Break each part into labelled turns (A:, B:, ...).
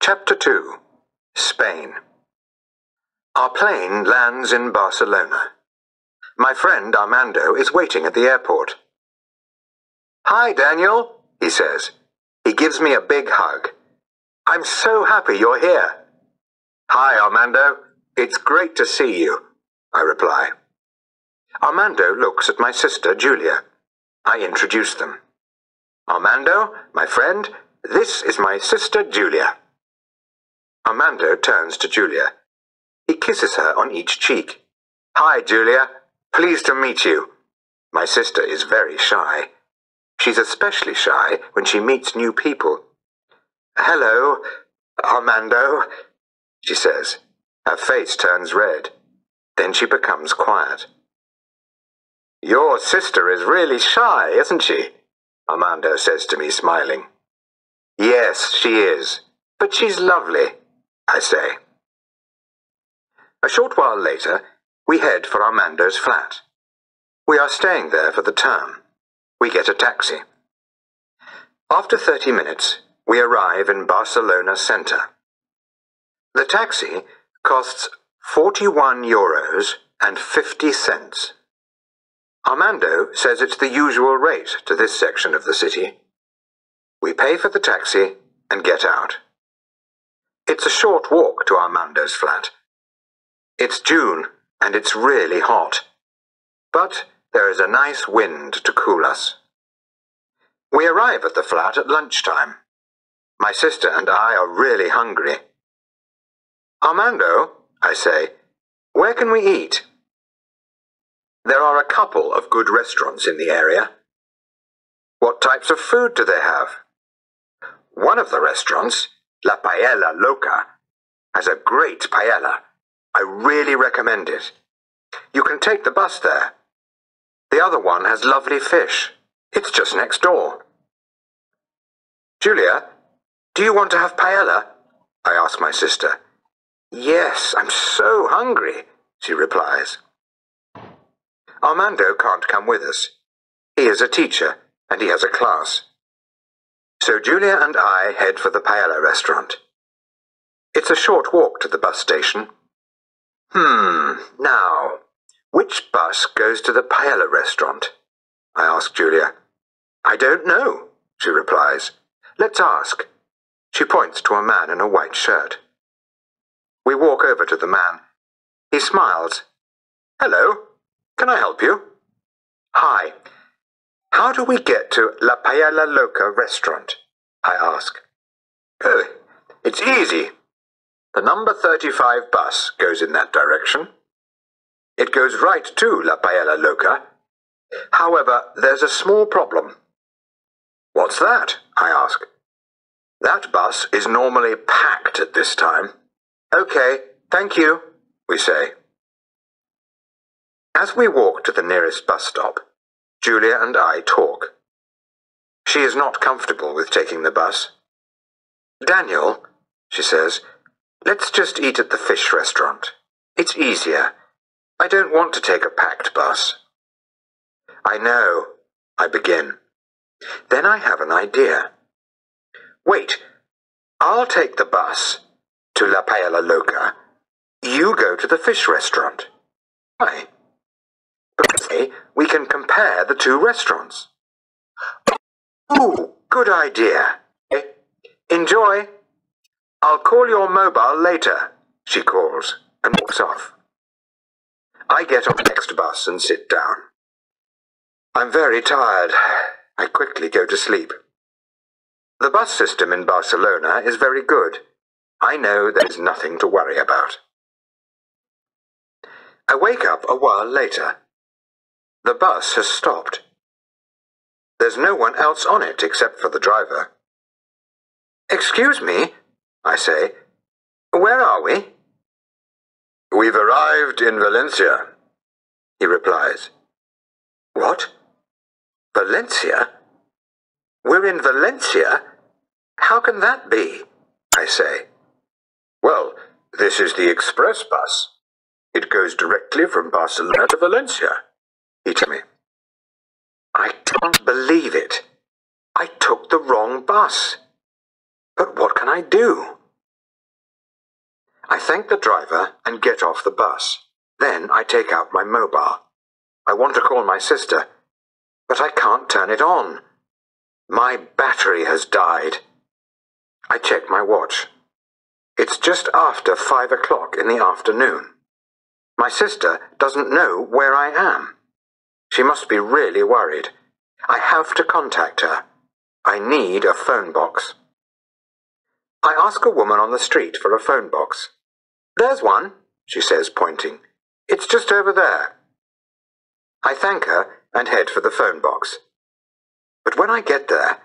A: Chapter 2. Spain. Our plane lands in Barcelona. My friend Armando is waiting at the airport. "Hi, Daniel," he says. He gives me a big hug. "I'm so happy you're here." "Hi, Armando. It's great to see you," I reply. Armando looks at my sister Julia. I introduce them. "Armando, my friend, this is my sister Julia." Armando turns to Julia. He kisses her on each cheek. "Hi, Julia. Pleased to meet you." My sister is very shy. She's especially shy when she meets new people. "Hello, Armando," she says. Her face turns red. Then she becomes quiet. "Your sister is really shy, isn't she?" Armando says to me, smiling. "Yes, she is. But she's lovely," I say. A short while later, we head for Armando's flat. We are staying there for the term. We get a taxi. After 30 minutes, we arrive in Barcelona center. The taxi costs €41.50. Armando says it's the usual rate to this section of the city. We pay for the taxi and get out. It's a short walk to Armando's flat. It's June and it's really hot. But there is a nice wind to cool us. We arrive at the flat at lunchtime. My sister and I are really hungry. "Armando," I say, "where can we eat?" There are a couple of good restaurants in the area. "What types of food do they have?" One of the restaurants, La Paella Loca, has a great paella. I really recommend it. You can take the bus there. The other one has lovely fish. It's just next door. "Julia, do you want to have paella?" I ask my sister. "Yes, I'm so hungry," she replies. Armando can't come with us. He is a teacher and he has a class. So Julia and I head for the paella restaurant. It's a short walk to the bus station. Now, which bus goes to the paella restaurant? I ask Julia. "I don't know," she replies. "Let's ask." She points to a man in a white shirt. We walk over to the man. He smiles. "Hello, can I help you?" "Hi, how do we get to La Paella Loca restaurant?" I ask. "Oh, it's easy. The number 35 bus goes in that direction. It goes right to La Paella Loca. However, there's a small problem." "What's that?" I ask. "That bus is normally packed at this time." "Okay, thank you," we say. As we walk to the nearest bus stop, Julia and I talk. She is not comfortable with taking the bus. "Daniel," she says, "let's just eat at the fish restaurant. It's easier. I don't want to take a packed bus." "I know," I begin. Then I have an idea. "Wait, I'll take the bus to La Paella Loca. You go to the fish restaurant." Why? Because we can compare the two restaurants. "Ooh, good idea. Enjoy. I'll call your mobile later," she calls and walks off. I get on the next bus and sit down. I'm very tired. I quickly go to sleep. The bus system in Barcelona is very good. I know there's nothing to worry about. I wake up a while later. The bus has stopped. There's no one else on it except for the driver. "Excuse me," I say. "Where are we?" "We've arrived in Valencia," he replies. "What? Valencia? We're in Valencia? How can that be?" I say. "Well, this is the express bus. It goes directly from Barcelona to Valencia," he tells me. I can't believe it. I took the wrong bus. But what can I do? I thank the driver and get off the bus. Then I take out my mobile. I want to call my sister, but I can't turn it on. My battery has died. I check my watch. It's just after 5 o'clock in the afternoon. My sister doesn't know where I am. She must be really worried. I have to contact her. I need a phone box. I ask a woman on the street for a phone box. There's one, she says, pointing. It's just over there. I thank her and head for the phone box. But when I get there,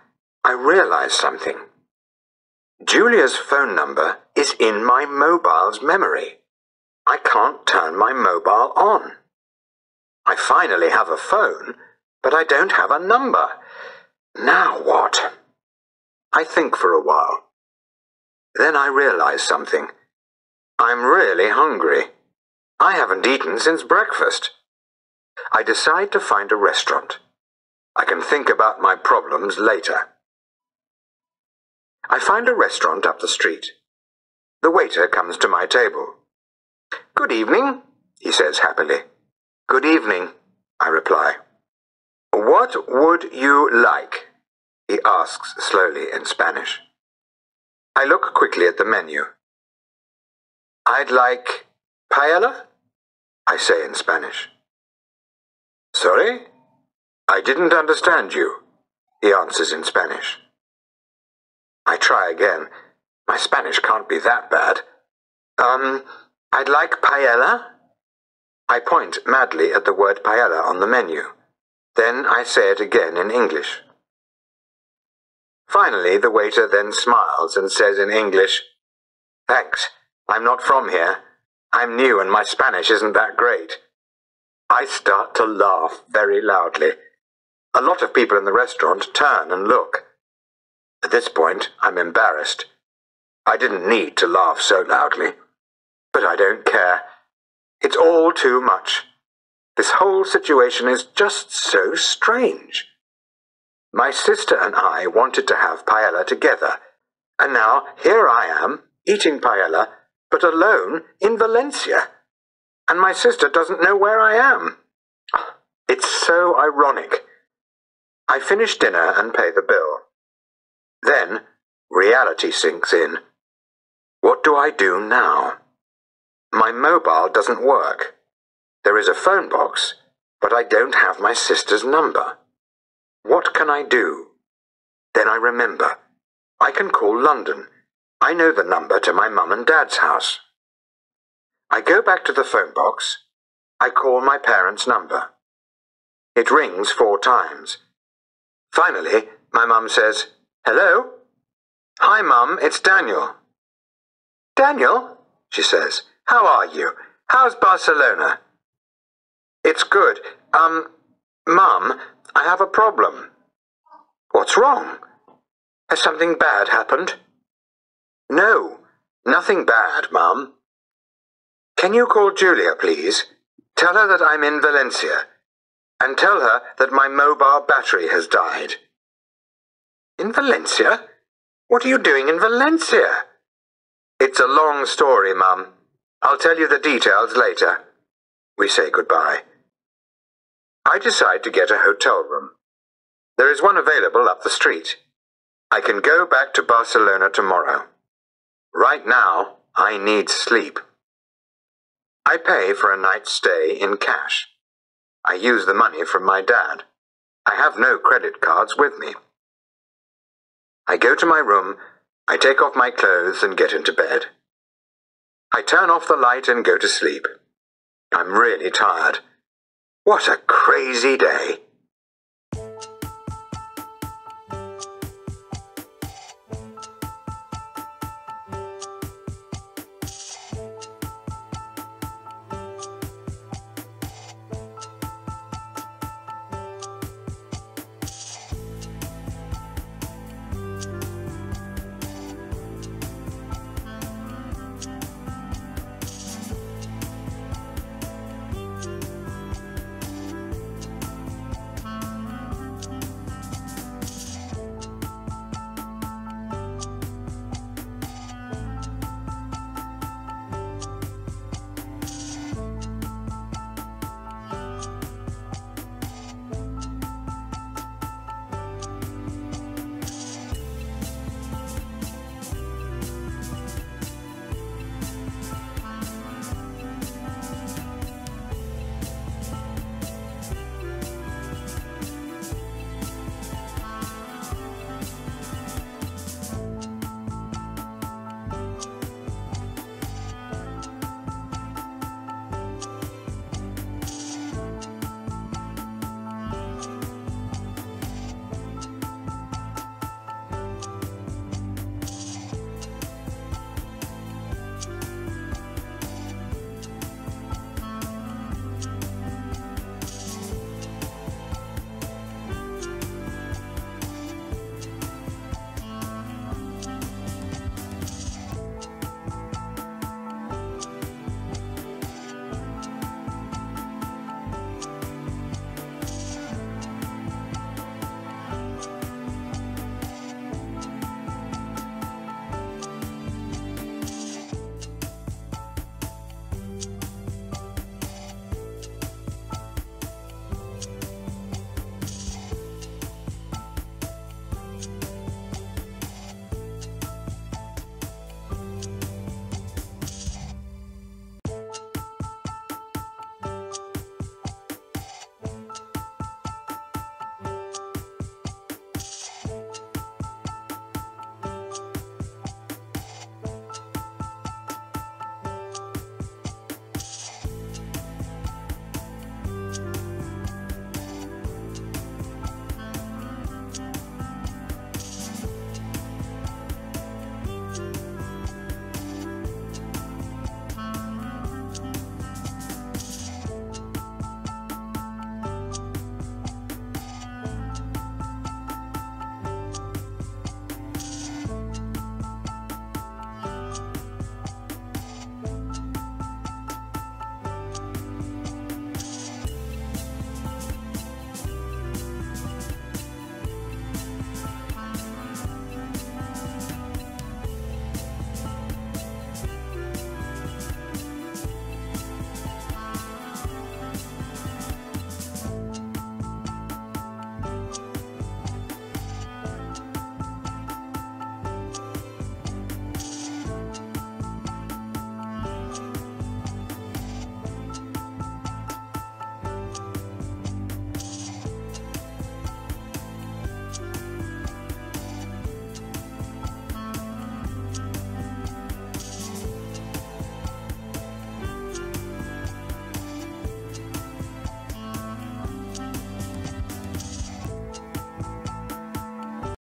A: I realize something. Julia's phone number is in my mobile's memory. I can't turn my mobile on. I finally have a phone, but I don't have a number. Now what? I think for a while. Then I realize something. I'm really hungry. I haven't eaten since breakfast. I decide to find a restaurant. I can think about my problems later. I find a restaurant up the street. The waiter comes to my table. Good evening, he says happily. Good evening, I reply. What would you like? He asks slowly in Spanish. I look quickly at the menu. I'd like paella, I say in Spanish. Sorry? I didn't understand you, he answers in Spanish. I try again. My Spanish can't be that bad. I'd like paella. I point madly at the word paella on the menu. Then I say it again in English. Finally, the waiter then smiles and says in English, Thanks, I'm not from here. I'm new and my Spanish isn't that great. I start to laugh very loudly. A lot of people in the restaurant turn and look. At this point, I'm embarrassed. I didn't need to laugh so loudly. But I don't care. It's all too much. This whole situation is just so strange. My sister and I wanted to have paella together, and now here I am, eating paella, but alone in Valencia. And my sister doesn't know where I am. It's so ironic. I finish dinner and pay the bill. Then reality sinks in. What do I do now? My mobile doesn't work. There is a phone box, but I don't have my sister's number. What can I do? Then I remember. I can call London. I know the number to my mum and dad's house. I go back to the phone box. I call my parents' number. It rings 4 times. Finally, my mum says, Hello? Hi, Mum, it's Daniel. Daniel, she says, how are you? How's Barcelona? It's good. Mum, I have a problem. What's wrong? Has something bad happened? No, nothing bad, Mum. Can you call Julia, please? Tell her that I'm in Valencia. And tell her that my mobile battery has died. In Valencia? What are you doing in Valencia? It's a long story, Mum. I'll tell you the details later. We say goodbye. I decide to get a hotel room. There is one available up the street. I can go back to Barcelona tomorrow. Right now, I need sleep. I pay for a night's stay in cash. I use the money from my dad. I have no credit cards with me. I go to my room, I take off my clothes and get into bed. I turn off the light and go to sleep. I'm really tired. What a crazy day.